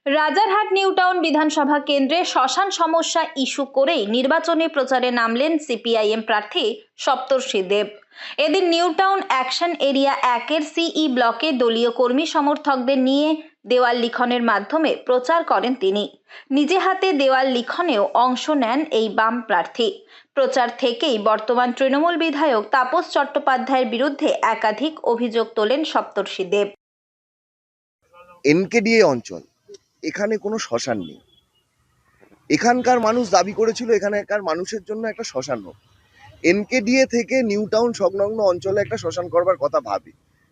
Rajarhat new town বিধানসভা কেন্দ্রে শ্মশান সমস্যা ইস্যু করেই নির্বাচনী প্রচারে নামলেন সিপিআইএম প্রার্থী সপ্তর্ষি দেব। এদিন নিউ টাউন অ্যাকশন এরিয়া 1-এর সিই ব্লকে দলীয় কর্মী সমর্থকদের নিয়ে দেওয়াল লিখনের মাধ্যমে প্রচার করেন তিনি। নিজে হাতে দেওয়াল লিখনেও অংশ নেন এই বাম প্রার্থী। প্রচার থেকেই বর্তমান তৃণমূল বিধায়ক তাপস চট্টোপাধ্যায়ের বিরুদ্ধে একাধিক অভিযোগ তোলেন সপ্তর্ষি দেব। এনকেডিএ অঞ্চল, এখানে কোনো শ্মশান নেই। এখানকার মানুষ দাবি করেছিল এখানকার মানুষের জন্য একটা শ্মশান হোক। এনকেডিএ থেকে নিউ টাউন সংলগ্ন অঞ্চলে একটা শ্মশান করবার কথা ভাবে,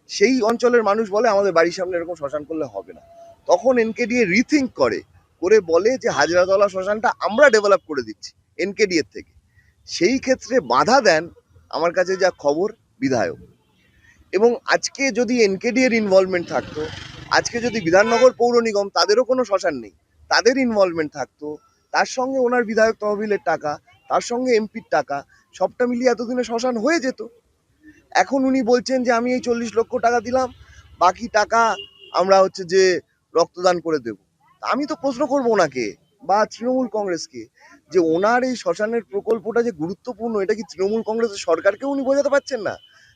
সেই অঞ্চলের মানুষ বলে আমাদের বাড়ির সামনে এরকম শ্মশান করলে হবে না। তখন এনকেডিএ রিথিঙ্ক করে বলে যে হাজরাতলা শ্মশানটা আমরা ডেভেলপ করে দিচ্ছি এনকেডিএ থেকে। সেই ক্ষেত্রে বাধা দেন আমার কাছে যা খবর বিধায়ক। এবং আজকে যদি এনকেডিএর ইনভলভমেন্ট থাকতো, আজকে যদি বিধাননগর পৌর নিগম, তাদেরও কোনো শ্মশান নেই, তাদের ইনভলভমেন্ট থাকতো, তার সঙ্গে ওনার বিধায়ক তহবিলের টাকা, তার সঙ্গে এমপির টাকা, সবটা মিলিয়ে এতদিনে শ্মশান হয়ে যেত। এখন উনি বলছেন যে আমি এই 40 লক্ষ টাকা দিলাম, বাকি টাকা আমরা যে রক্তদান করে দেব। আমি তো প্রশ্ন করবো ওনাকে বা তৃণমূল কংগ্রেসকে যে ওনার এই শ্মশানের প্রকল্পটা যে গুরুত্বপূর্ণ, এটা কি তৃণমূল কংগ্রেসের সরকারকেও উনি বোঝাতে পারছেন না?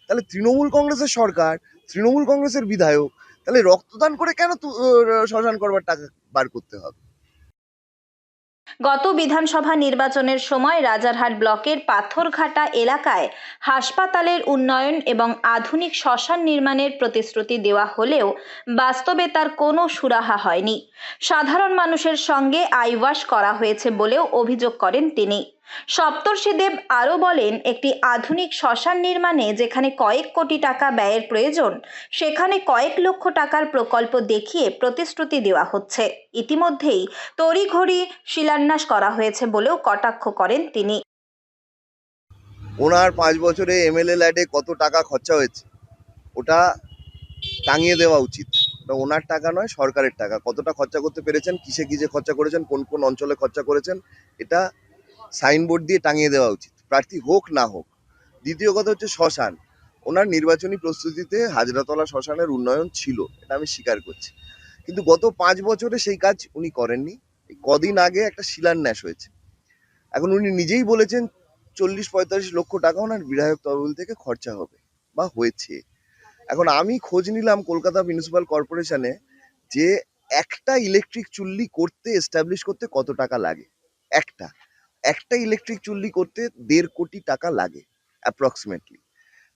তাহলে তৃণমূল কংগ্রেসের সরকার, তৃণমূল কংগ্রেসের বিধায়ক, তাহলে রক্তদান করে কেন শ্মশান করবার টাকা বার করতে হবে? গত বিধানসভা নির্বাচনের সময় রাজারহাট ব্লকের পাথরঘাটা এলাকায় হাসপাতালের উন্নয়ন এবং আধুনিক শ্মশান নির্মাণের প্রতিশ্রুতি দেওয়া হলেও বাস্তবে তার কোনো সুরাহা হয়নি। সাধারণ মানুষের সঙ্গে আইওয়াশ করা হয়েছে বলেও অভিযোগ করেন তিনি। সপ্তর্ষি দেব আরও বলেন, একটি আধুনিক শ্মশান নির্মাণে যেখানে কয়েক কোটি টাকা ব্যয়ের প্রয়োজন, সেখানে কয়েক লক্ষ টাকার প্রকল্প দেখিয়ে প্রতিশ্রুতি দেওয়া হচ্ছে। ইতিমধ্যেই তড়িঘড়ি শিলান্যাস করা হয়েছে বলেও কটাক্ষ করেন তিনি। ওনার 5 বছরে এমএলএ ল্যাডে কত টাকা খরচা হয়েছে ওটা টাঙিয়ে দেওয়া উচিত। ওটা ওনার টাকা নয়, সরকারের টাকা। কতটা খরচা করতে পেরেছেন, কিসে কিসে খরচা করেছেন, কোন কোন অঞ্চলে খরচা করেছেন, এটা সাইনবোর্ড দিয়ে টাঙিয়ে দেওয়া উচিত, প্রার্থী হোক না হোক। দ্বিতীয় কথা শ্মশান, ওনার নির্বাচনী প্রস্তুতিতে হাজরাতলা শ্মশানের উন্নয়ন ছিল, এটা আমি স্বীকার করছি, কিন্তু গত 5 বছরে সেই কাজ উনি করেননি। কদিন আগে একটা শিলান্যাস হয়েছে। এখন উনি নিজেই বলেছেন 40-45 লক্ষ টাকা ওনার বিধায়ক তহবিল থেকে খরচা হবে বা হয়েছে। এখন আমি খোঁজ নিলাম কলকাতা মিউনিসিপ্যাল কর্পোরেশনে যে একটা ইলেকট্রিক চুল্লি করতে, এস্টাবলিশ করতে কত টাকা লাগে। একটা ইলেকট্রিক চুল্লি করতে 1.5 কোটি টাকা লাগে অ্যাপ্রক্সিমেটলি।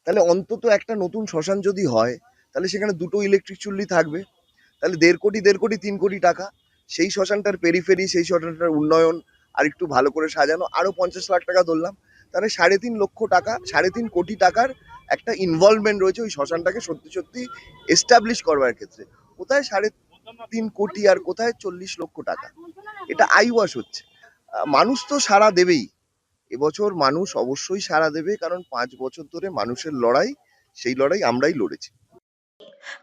তাহলে অন্তত একটা নতুন শ্মশান যদি হয়, তাহলে সেখানে 2টো ইলেকট্রিক চুল্লি থাকবে, তাহলে 1.5 কোটি 3 কোটি টাকা। সেই শ্মশানটার পেরিফেরি, সেই শ্মশানটার উন্নয়ন আর একটু ভালো করে সাজানো, আরো 50 লাখ টাকা ধরলাম, তাহলে 3.5 লক্ষ টাকা, 3.5 কোটি টাকার একটা ইনভলভমেন্ট রয়েছে ওই শ্মশানটাকে সত্যি সত্যি এস্টাবলিশ করবার ক্ষেত্রে। কোথায় 3.5 কোটি আর কোথায় 40 লক্ষ টাকা? এটা আইওয়াশ হচ্ছে। মানুষ তো সাড়া দেবেই, এবছর মানুষ অবশ্যই সাড়া দেবে, কারণ 5 বছর ধরে মানুষের লড়াই, সেই লড়াই আমরাই লড়েছি।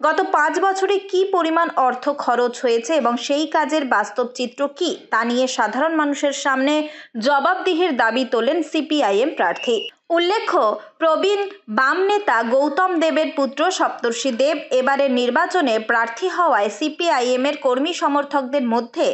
গত 5 বছরে কি পরিমাণ অর্থ খরচ হয়েছে এবং সেই কাজের বাস্তব চিত্র কি, তা নিয়ে সাধারণ মানুষের সামনে জবাবদিহির দাবি তোলেন সিপিআইএম প্রার্থী। উল্লেখ্য, প্রবীণ বাম নেতা গৌতম দেবের পুত্র সপ্তর্ষি দেব এবারের নির্বাচনে প্রার্থী হওয়ায় সিপিআইএম এর কর্মী সমর্থকদের মধ্যে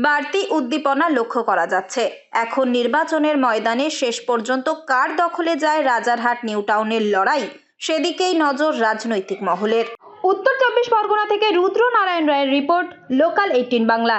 বাড়তি উদ্দীপনা লক্ষ্য করা যাচ্ছে। এখন নির্বাচনের ময়দানে শেষ পর্যন্ত কার দখলে যায় রাজারহাট নিউ টাউনের লড়াই, সেদিকেই নজর রাজনৈতিক মহলের। উত্তর 24 পরগনা থেকে রুদ্র নারায়ণ রায়ের রিপোর্ট, লোকাল 18 বাংলা।